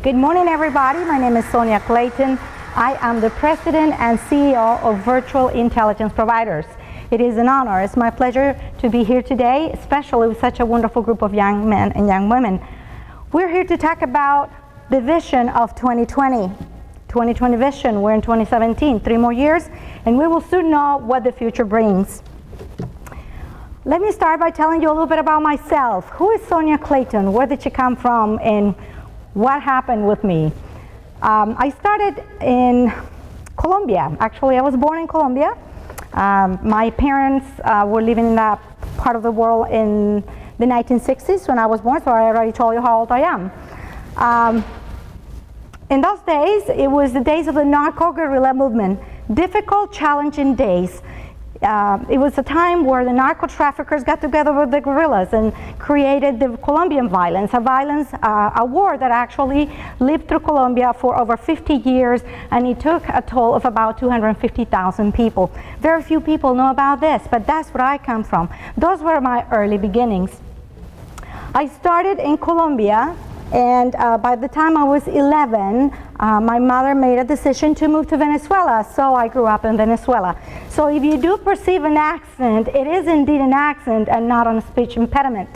Good morning, everybody. My name is Sonia Clayton. I am the President and CEO of Virtual Intelligence Providers. It is an honor. It's my pleasure to be here today, especially with such a wonderful group of young men and young women. We're here to talk about the vision of 2020. 2020 vision. We're in 2017, 3 more years, and we will soon know what the future brings. Let me start by telling you a little bit about myself. Who is Sonia Clayton? Where did she come from? And what happened with me? I started in Colombia. Actually, I was born in Colombia. My parents were living in that part of the world in the 1960s when I was born, so I already told you how old I am. In those days, it was the days of the narco-guerrilla movement. Difficult, challenging days. It was a time where the narco-traffickers got together with the guerrillas and created the Colombian violence, a war that actually lived through Colombia for over 50 years, and it took a toll of about 250,000 people. Very few people know about this, but that's where I come from. Those were my early beginnings. I started in Colombia, and by the time I was 11, my mother made a decision to move to Venezuela, so I grew up in Venezuela. So if you do perceive an accent, it is indeed an accent and not a speech impediment.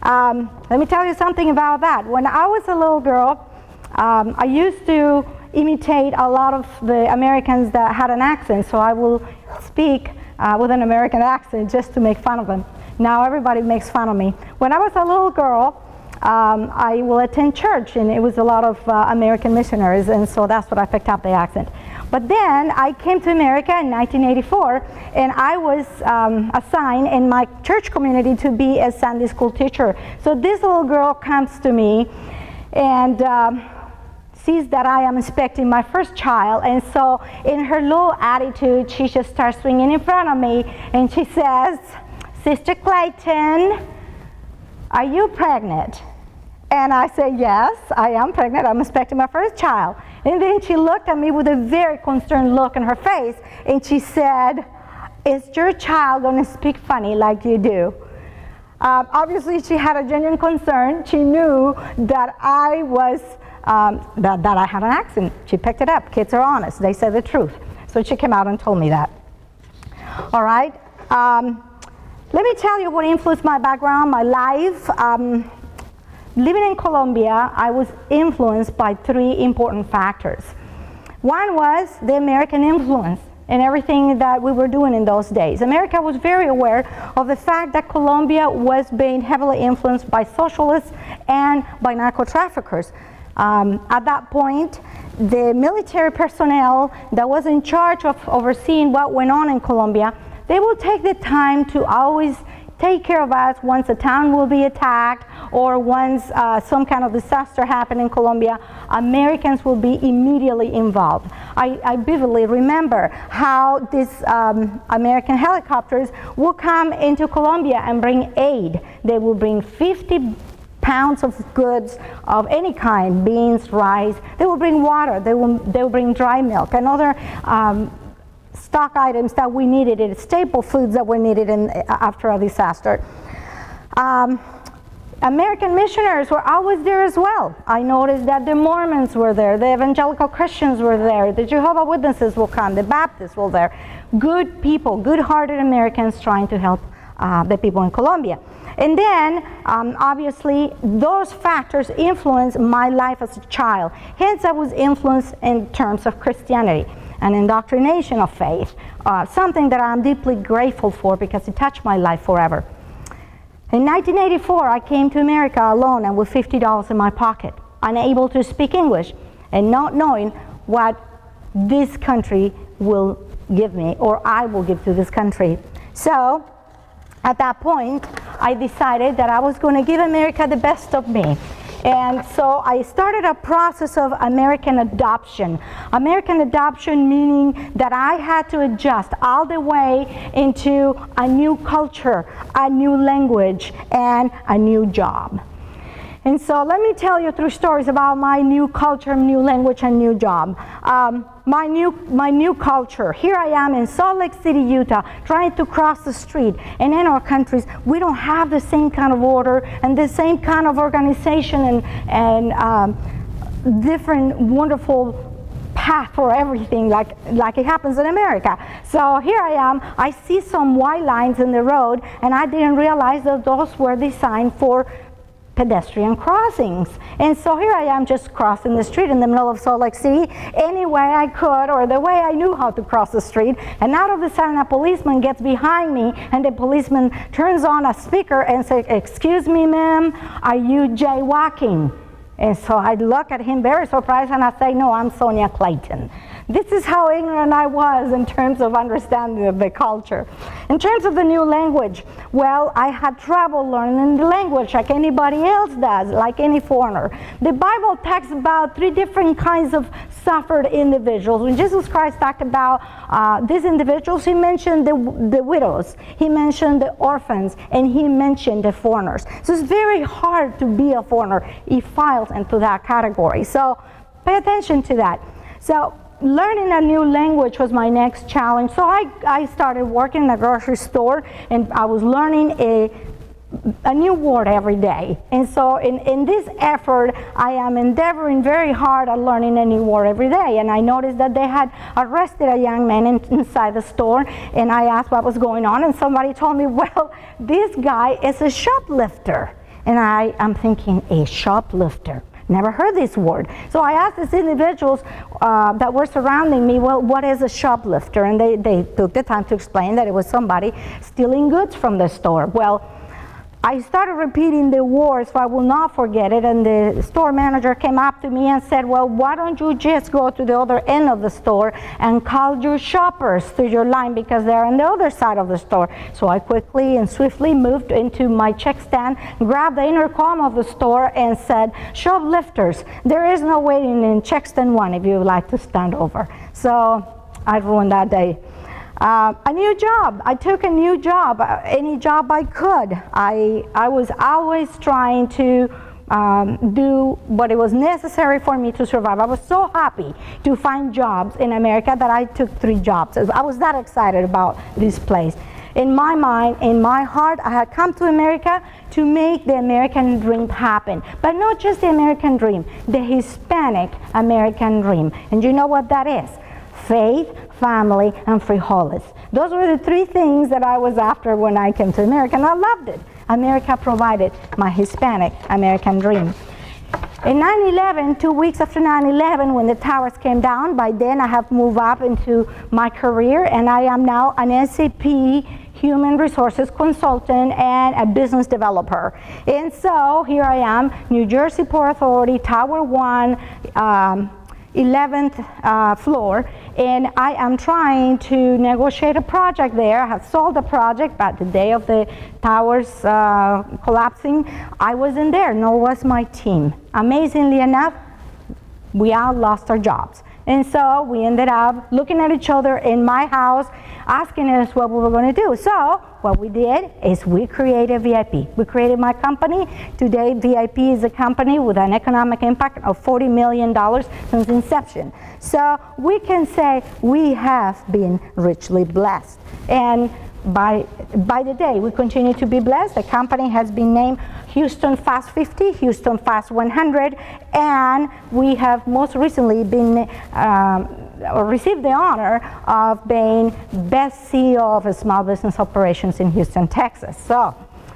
Let me tell you something about that. When I was a little girl, I used to imitate a lot of the Americans that had an accent, so I will speak with an American accent just to make fun of them. Now everybody makes fun of me. When I was a little girl, I will attend church, and it was a lot of American missionaries, and so that's what I picked up, the accent. But then I came to America in 1984, and I was assigned in my church community to be a Sunday school teacher. So this little girl comes to me and sees that I am expecting my first child, and so in her little attitude, she just starts swinging in front of me, and she says, "Sister Clayton, are you pregnant?" And I said, "Yes, I am pregnant. I'm expecting my first child." And then she looked at me with a very concerned look on her face, and she said, "Is your child going to speak funny like you do?" Obviously, she had a genuine concern. She knew that I was, that I had an accent. She picked it up. Kids are honest. They say the truth. So she came out and told me that. All right. Let me tell you what influenced my background, my life. Living in Colombia, I was influenced by 3 important factors. One was the American influence in everything that we were doing in those days. America was very aware of the fact that Colombia was being heavily influenced by socialists and by narco-traffickers. At that point, the military personnel that was in charge of overseeing what went on in Colombia, they will take the time to always take care of us once a town will be attacked or once some kind of disaster happened in Colombia. Americans will be immediately involved. I vividly remember how these American helicopters will come into Colombia and bring aid. They will bring 50 pounds of goods of any kind, beans, rice. They will bring water. They will bring dry milk and other stock items that we needed, staple foods that were needed after a disaster. American missionaries were always there as well. I noticed that the Mormons were there, the evangelical Christians were there, the Jehovah's Witnesses will come, the Baptists were there. Good people, good-hearted Americans trying to help the people in Colombia. And then, obviously, those factors influenced my life as a child. Hence, I was influenced in terms of Christianity and indoctrination of faith, something that I'm deeply grateful for because it touched my life forever. In 1984, I came to America alone and with $50 in my pocket, unable to speak English and not knowing what this country will give me or I will give to this country. So, at that point, I decided that I was going to give America the best of me. And so I started a process of American adoption. American adoption meaning that I had to adjust all the way into a new culture, a new language, and a new job. And so let me tell you 3 stories about my new culture, new language, and new job. My new culture. Here I am in Salt Lake City, Utah, trying to cross the street. And in our countries, we don't have the same kind of order and the same kind of organization and different wonderful path for everything like it happens in America. So here I am, I see some white lines in the road, and I didn't realize that those were designed for pedestrian crossings. And so here I am just crossing the street in the middle of Salt Lake City any way I could, or the way I knew how to cross the street, and out of the sudden a policeman gets behind me, and the policeman turns on a speaker and says, "Excuse me, ma'am, are you jaywalking?" And so I look at him very surprised, and I say, "No, I'm Sonia Clayton." This is how ignorant I was in terms of understanding of the culture. In terms of the new language, well, I had trouble learning the language like anybody else does, like any foreigner. The Bible talks about 3 different kinds of suffered individuals. When Jesus Christ talked about these individuals, he mentioned the widows, he mentioned the orphans, and he mentioned the foreigners. So it's very hard to be a foreigner. He files into that category. So pay attention to that. So learning a new language was my next challenge. So I started working in a grocery store, and I was learning a new word every day. And so in this effort, I am endeavoring very hard at learning a new word every day. And I noticed that they had arrested a young man inside the store, and I asked what was going on, and somebody told me, "Well, this guy is a shoplifter." And I'm thinking, a shoplifter? Never heard this word. So I asked these individuals that were surrounding me, "Well, what is a shoplifter?" And they took the time to explain that it was somebody stealing goods from the store. Well, I started repeating the word so I will not forget it, and the store manager came up to me and said, "Well, why don't you just go to the other end of the store and call your shoppers to your line, because they're on the other side of the store." So I quickly and swiftly moved into my check stand, grabbed the intercom of the store, and said, "Shoplifters, there is no waiting in check stand 1 if you would like to stand over." So I ruined that day. A new job. I took a new job, any job I could. I was always trying to do what it was necessary for me to survive. I was so happy to find jobs in America that I took 3 jobs. I was that excited about this place. In my mind, in my heart, I had come to America to make the American dream happen. But not just the American dream, the Hispanic American dream. And you know what that is? Faith, family, and frijoles. Those were the 3 things that I was after when I came to America, and I loved it. America provided my Hispanic American dream. In 9/11, 2 weeks after 9/11, when the towers came down, by then I have moved up into my career, and I am now an SAP human resources consultant and a business developer. And so here I am, New Jersey Port Authority, Tower 1, 11th floor, and I am trying to negotiate a project there. I have sold the project, but the day of the towers collapsing, I wasn't there, nor was my team. Amazingly enough, we all lost our jobs. And so we ended up looking at each other in my house, asking us what we were going to do. So what we did is we created VIP. We created my company. Today, VIP is a company with an economic impact of $40 million since inception. So we can say we have been richly blessed. And by the day, we continue to be blessed. The company has been named Houston Fast 50, Houston Fast 100, and we have most recently been received the honor of being Best CEO of Small Business Operations in Houston, Texas. So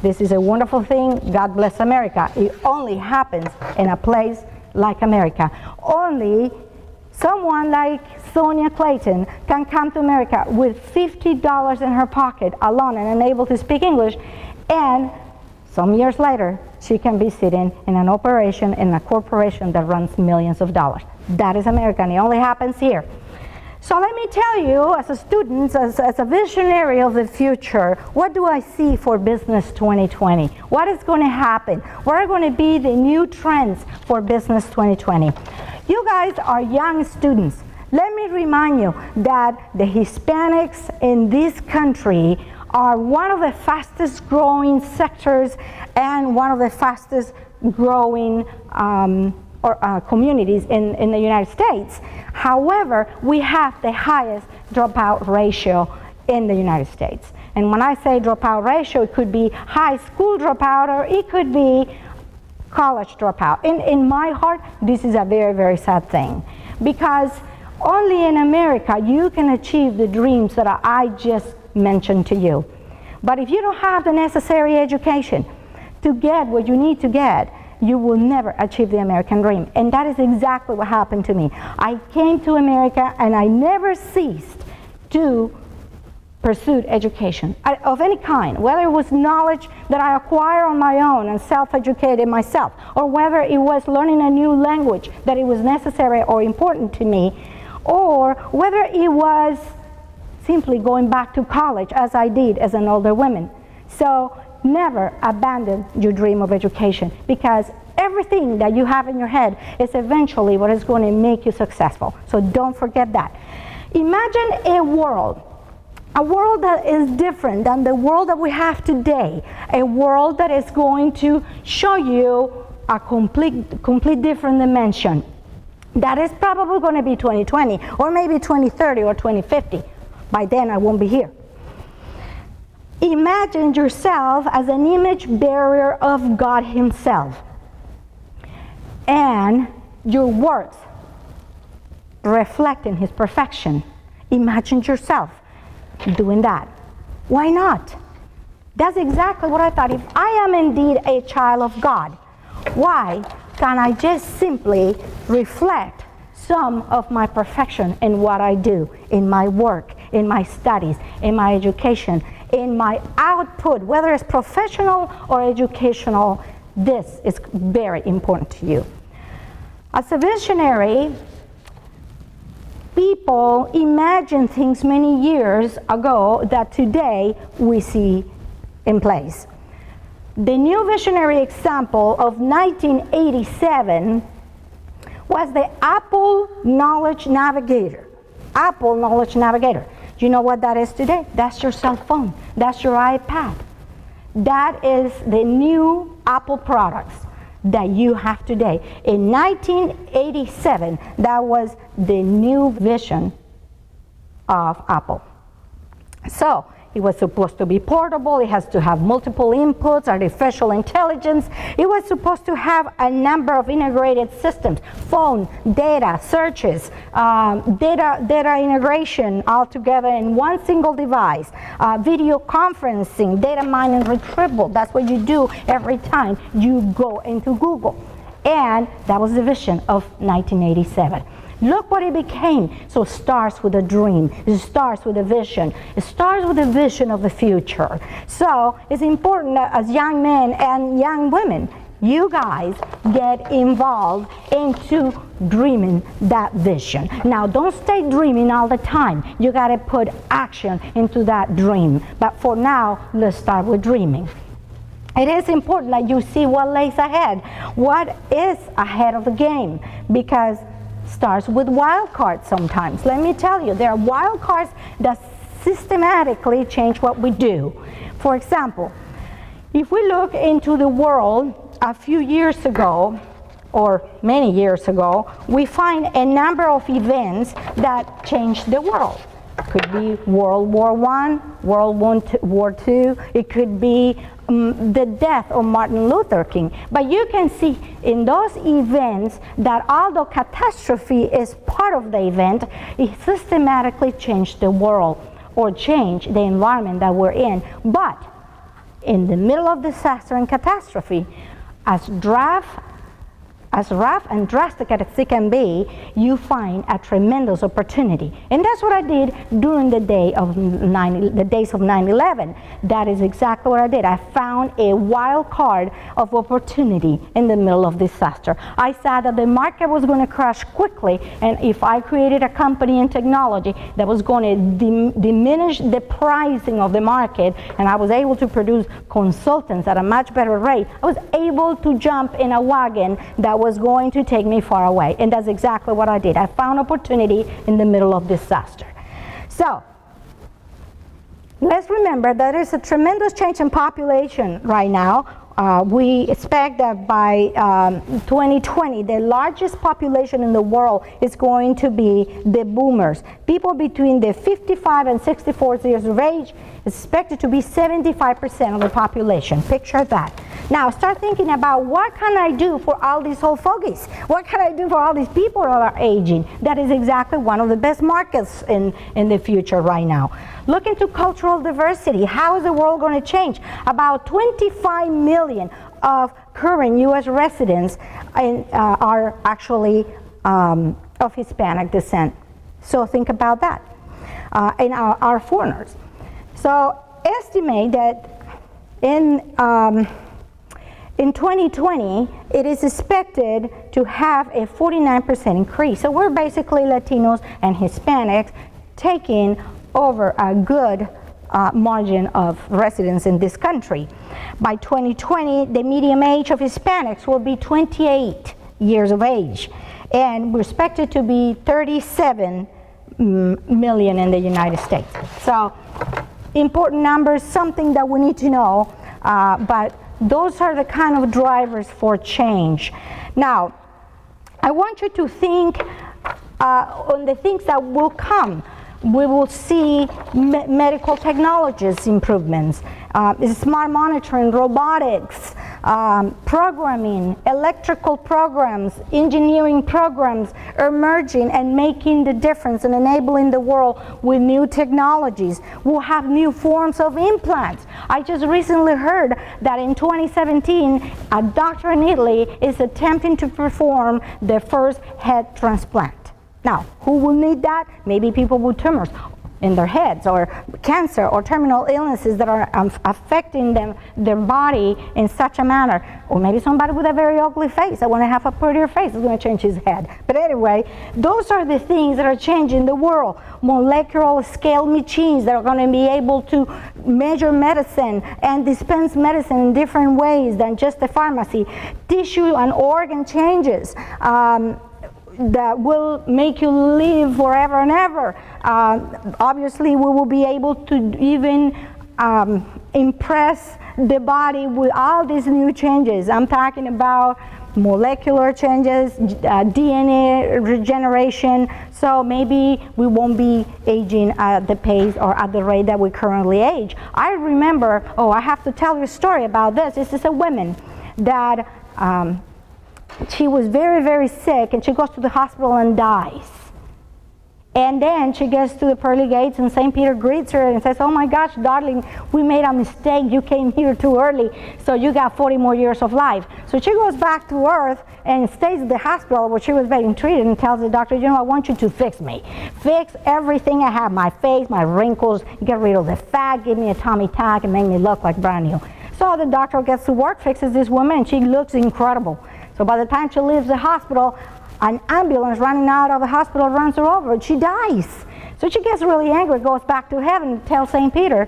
this is a wonderful thing. God bless America. It only happens in a place like America. Only someone like Sonia Clayton can come to America with $50 in her pocket alone and unable to speak English, and some years later, she can be sitting in an operation in a corporation that runs millions of dollars. That is America, and it only happens here. So let me tell you, as a student, as a visionary of the future, what do I see for Business 2020? What is going to happen? What are going to be the new trends for Business 2020? You guys are young students. Let me remind you that the Hispanics in this country are one of the fastest growing sectors and one of the fastest growing communities in the United States. However, we have the highest dropout ratio in the United States. And when I say dropout ratio, it could be high school dropout, or it could be college dropout. In my heart, this is a very, very sad thing, because only in America you can achieve the dreams that I just mentioned to you. But if you don't have the necessary education to get what you need to get, you will never achieve the American dream. And that is exactly what happened to me. I came to America and I never ceased to pursue education of any kind, whether it was knowledge that I acquired on my own and self-educated myself, or whether it was learning a new language that it was necessary or important to me, or whether it was simply going back to college as I did as an older woman. So never abandon your dream of education, because everything that you have in your head is eventually what is going to make you successful. So don't forget that. Imagine a world that is different than the world that we have today, a world that is going to show you a complete different dimension. That is probably going to be 2020, or maybe 2030 or 2050. By then I won't be here. Imagine yourself as an image bearer of God Himself, and your works reflecting His perfection. Imagine yourself doing that. Why not? That's exactly what I thought. If I am indeed a child of God, why can't I just simply reflect some of my perfection in what I do, in my work, in my studies, in my education, in my output, whether it's professional or educational? This is very important to you. As a visionary, people imagined things many years ago that today we see in place. The new visionary example of 1987 was the Apple Knowledge Navigator. Apple Knowledge Navigator. Do you know what that is today? That's your cell phone. That's your iPad. That is the new Apple products that you have today. In 1987, that was the new vision of Apple. So it was supposed to be portable. It has to have multiple inputs, artificial intelligence. It was supposed to have a number of integrated systems: phone, data, searches, data integration all together in one single device, video conferencing, data mining, retrieval. That's what you do every time you go into Google. And that was the vision of 1987. Look what it became. So it starts with a dream. It starts with a vision. It starts with a vision of the future. So it's important that as young men and young women, you guys get involved into dreaming that vision. Now, don't stay dreaming all the time. You got to put action into that dream. But for now, let's start with dreaming. It is important that you see what lays ahead. What is ahead of the game? Because starts with wild cards sometimes. Let me tell you, there are wild cards that systematically change what we do. For example, if we look into the world a few years ago, or many years ago, we find a number of events that changed the world. It could be World War I, World War II, it could be the death of Martin Luther King. But you can see in those events that although catastrophe is part of the event, it systematically changed the world or changed the environment that we're in. But in the middle of disaster and catastrophe, as rough and drastic as it can be, you find a tremendous opportunity. And that's what I did during the days of 9/11. That is exactly what I did. I found a wild card of opportunity in the middle of disaster. I saw that the market was going to crash quickly, and if I created a company in technology that was going to diminish the pricing of the market, and I was able to produce consultants at a much better rate, I was able to jump in a wagon that was going to take me far away. And that's exactly what I did. I found opportunity in the middle of disaster. So let's remember that there's a tremendous change in population right now. We expect that by 2020, the largest population in the world is going to be the boomers. People between the 55 and 64 years of age, It's expected to be 75% of the population. Picture that. Now start thinking about, what can I do for all these old fogies? What can I do for all these people that are aging? That is exactly one of the best markets in the future right now. Look into cultural diversity. How is the world going to change? About 25 million of current U.S. residents are actually of Hispanic descent. So think about that. And are foreigners. So estimate that in 2020, it is expected to have a 49% increase. So we're basically Latinos and Hispanics taking over a good margin of residents in this country. By 2020, the median age of Hispanics will be 28 years of age, and we're expected to be 37 million in the United States. So important numbers, something that we need to know, but those are the kind of drivers for change. Now, I want you to think on the things that will come. We will see medical technologies improvements, smart monitoring, robotics, programming, electrical programs, engineering programs emerging and making the difference and enabling the world with new technologies. We'll have new forms of implants. I just recently heard that in 2017, a doctor in Italy is attempting to perform the first head transplant. Now, who will need that? Maybe people with tumors in their heads, or cancer, or terminal illnesses that are affecting their body in such a manner. Or maybe somebody with a very ugly face that want to have a prettier face is going to change his head. But anyway, those are the things that are changing the world. Molecular scale machines that are going to be able to measure medicine and dispense medicine in different ways than just the pharmacy. Tissue and organ changes that will make you live forever and ever. Obviously, we will be able to even impress the body with all these new changes. I'm talking about molecular changes, DNA regeneration, so maybe we won't be aging at the pace or at the rate that we currently age. I remember, I have to tell you a story about this. This is a woman that she was very, very sick, and she goes to the hospital and dies. And then she gets to the pearly gates, and St. Peter greets her and says, "Oh my gosh, darling, we made a mistake. You came here too early, so you got 40 more years of life." So she goes back to Earth and stays at the hospital where she was being treated, and tells the doctor, "You know, I want you to fix me. Fix everything I have, my face, my wrinkles, get rid of the fat, give me a tummy tuck, and make me look like brand new." So the doctor gets to work, fixes this woman, and she looks incredible. So by the time she leaves the hospital, an ambulance running out of the hospital runs her over, and she dies. So she gets really angry, goes back to heaven, and tells St. Peter,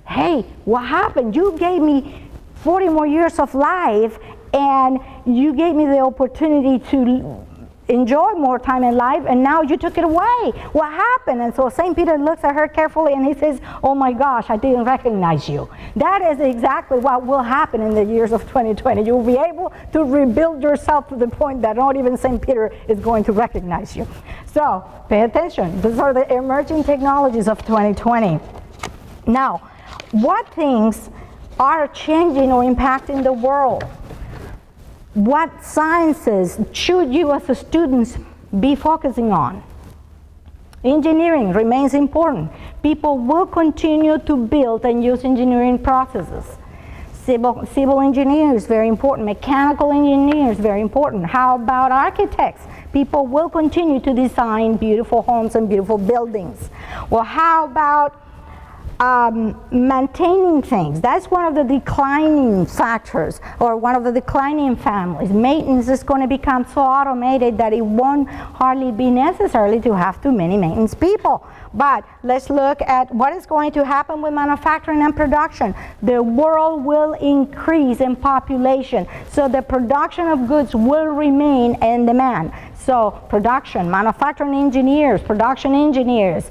"Hey, what happened? You gave me 40 more years of life, and you gave me the opportunity to enjoy more time in life, and now you took it away. What happened?" And so St. Peter looks at her carefully, and he says, "Oh my gosh, I didn't recognize you." That is exactly what will happen in the years of 2020. You will be able to rebuild yourself to the point that not even St. Peter is going to recognize you. So pay attention. These are the emerging technologies of 2020. Now, what things are changing or impacting the world? What sciences should you as students be focusing on? Engineering remains important. People will continue to build and use engineering processes. Civil engineers, very important. Mechanical engineers, very important. How about architects? People will continue to design beautiful homes and beautiful buildings. Well, how about maintaining things? That's one of the declining factors, or one of the declining families. Maintenance is going to become so automated that it won't hardly be necessary to have too many maintenance people. But let's look at what is going to happen with manufacturing and production. The world will increase in population, so the production of goods will remain in demand. So production, manufacturing engineers, production engineers,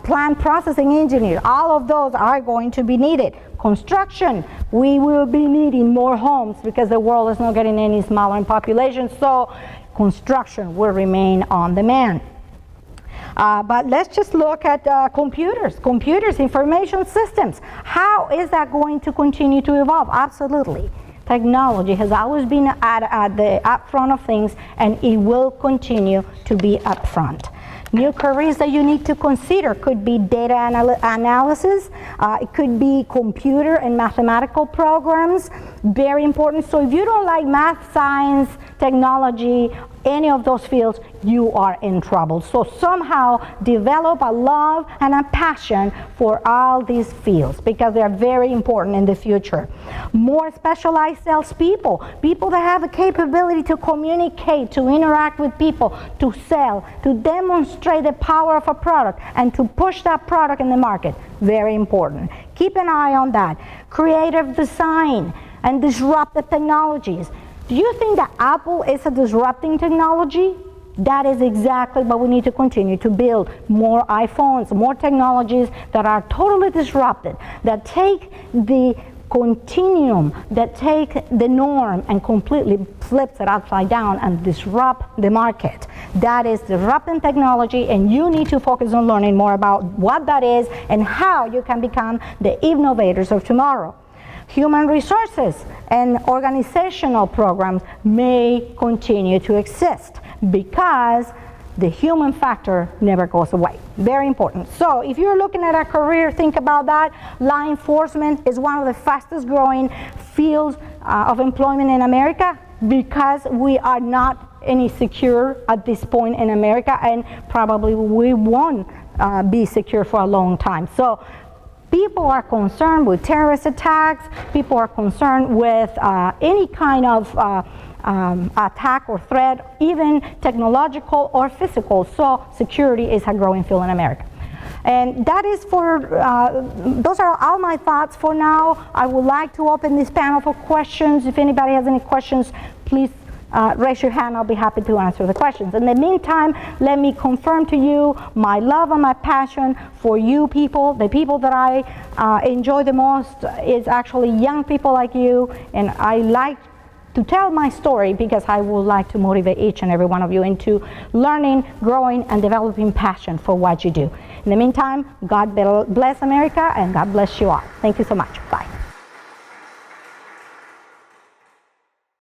plant processing engineers, all of those are going to be needed. Construction, we will be needing more homes because the world is not getting any smaller in population, so construction will remain on demand. But let's just look at computers, information systems. How is that going to continue to evolve? Absolutely. Technology has always been at the upfront of things, and it will continue to be upfront. New careers that you need to consider could be data analysis, it could be computer and mathematical programs, very important. So if you don't like math, science, technology, any of those fields, you are in trouble. So somehow develop a love and a passion for all these fields because they are very important in the future. More specialized salespeople, people that have the capability to communicate, to interact with people, to sell, to demonstrate the power of a product, and to push that product in the market. Very important. Keep an eye on that. Creative design and disruptive technologies. Do you think that Apple is a disrupting technology? That is exactly what we need to continue to build. More iPhones, more technologies that are totally disrupted, that take the continuum, that take the norm and completely flips it upside down and disrupt the market. That is disrupting technology, and you need to focus on learning more about what that is and how you can become the innovators of tomorrow. Human resources and organizational programs may continue to exist because the human factor never goes away. Very important. So if you're looking at a career, think about that. Law enforcement is one of the fastest growing fields of employment in America because we are not any secure at this point in America, and probably we won't be secure for a long time. So people are concerned with terrorist attacks. People are concerned with any kind of attack or threat, even technological or physical. So security is a growing field in America. And that is those are all my thoughts for now. I would like to open this panel for questions. If anybody has any questions, please raise your hand. I'll be happy to answer the questions. In the meantime, let me confirm to you my love and my passion for you people. The people that I enjoy the most is actually young people like you, and I like to tell my story because I would like to motivate each and every one of you into learning, growing, and developing passion for what you do. In the meantime, God bless America, and God bless you all. Thank you so much. Bye.